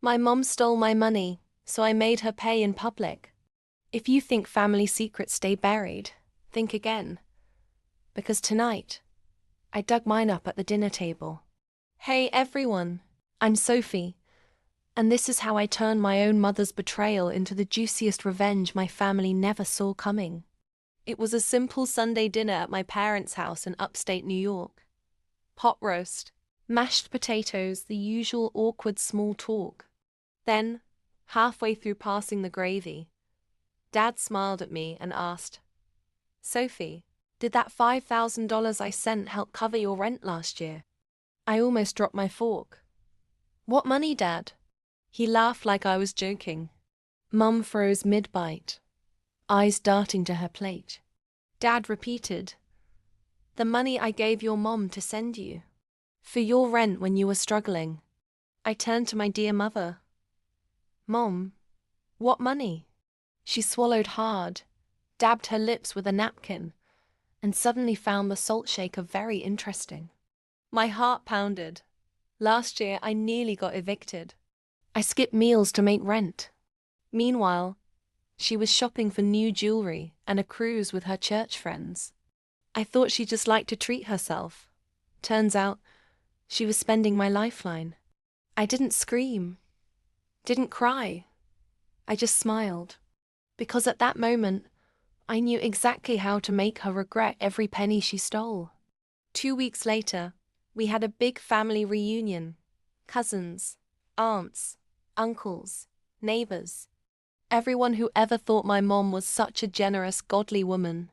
My mom stole my money, so I made her pay in public. If you think family secrets stay buried, think again. Because tonight, I dug mine up at the dinner table. Hey everyone, I'm Sophie, and this is how I turned my own mother's betrayal into the juiciest revenge my family never saw coming. It was a simple Sunday dinner at my parents' house in upstate New York. Pot roast, mashed potatoes, the usual awkward small talk. Then, halfway through passing the gravy, Dad smiled at me and asked, "Sophie, did that $5,000 I sent help cover your rent last year?" I almost dropped my fork. "What money, Dad?" He laughed like I was joking. Mum froze mid-bite, eyes darting to her plate. Dad repeated, "The money I gave your mom to send you. For your rent when you were struggling." I turned to my dear mother. "Mom, what money?" She swallowed hard, dabbed her lips with a napkin, and suddenly found the salt shaker very interesting. My heart pounded. Last year I nearly got evicted. I skipped meals to make rent. Meanwhile, she was shopping for new jewelry and a cruise with her church friends. I thought she just liked to treat herself. Turns out, she was spending my lifeline. I didn't scream, didn't cry. I just smiled. Because at that moment, I knew exactly how to make her regret every penny she stole. 2 weeks later, we had a big family reunion. Cousins, aunts, uncles, neighbors. Everyone who ever thought my mom was such a generous, godly woman.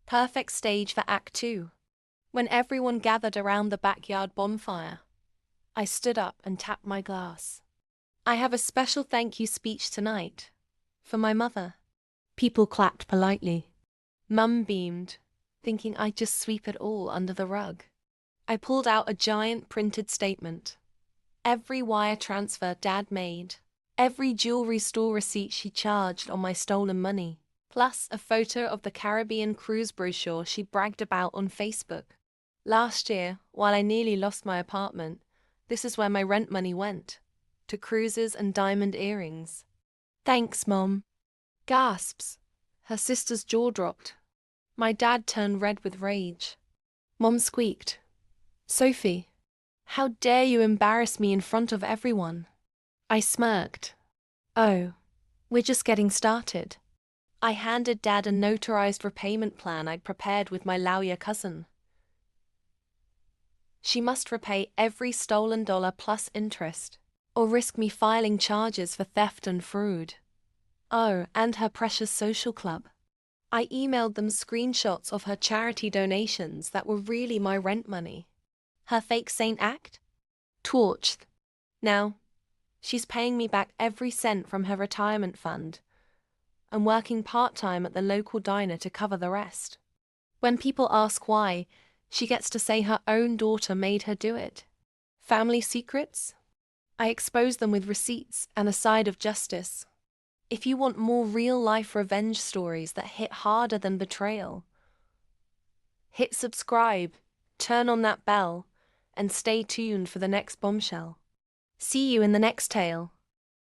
Perfect stage for Act 2. When everyone gathered around the backyard bonfire, I stood up and tapped my glass. "I have a special thank you speech tonight. For my mother." People clapped politely. Mum beamed, thinking I'd just sweep it all under the rug. I pulled out a giant printed statement. Every wire transfer Dad made, every jewelry store receipt she charged on my stolen money, plus a photo of the Caribbean cruise brochure she bragged about on Facebook. Last year, while I nearly lost my apartment, this is where my rent money went. To cruises and diamond earrings. "Thanks, Mom." Gasps. Her sister's jaw dropped. My dad turned red with rage. Mom squeaked, "Sophie, how dare you embarrass me in front of everyone?" I smirked. "Oh, we're just getting started." I handed Dad a notarized repayment plan I'd prepared with my lawyer cousin. She must repay every stolen dollar plus interest, or risk me filing charges for theft and fraud. Oh, and her precious social club. I emailed them screenshots of her charity donations that were really my rent money. Her fake saint act? Torched. Now, she's paying me back every cent from her retirement fund and working part-time at the local diner to cover the rest. When people ask why, she gets to say her own daughter made her do it. Family secrets? I expose them with receipts and a side of justice. If you want more real-life revenge stories that hit harder than betrayal, hit subscribe, turn on that bell, and stay tuned for the next bombshell. See you in the next tale.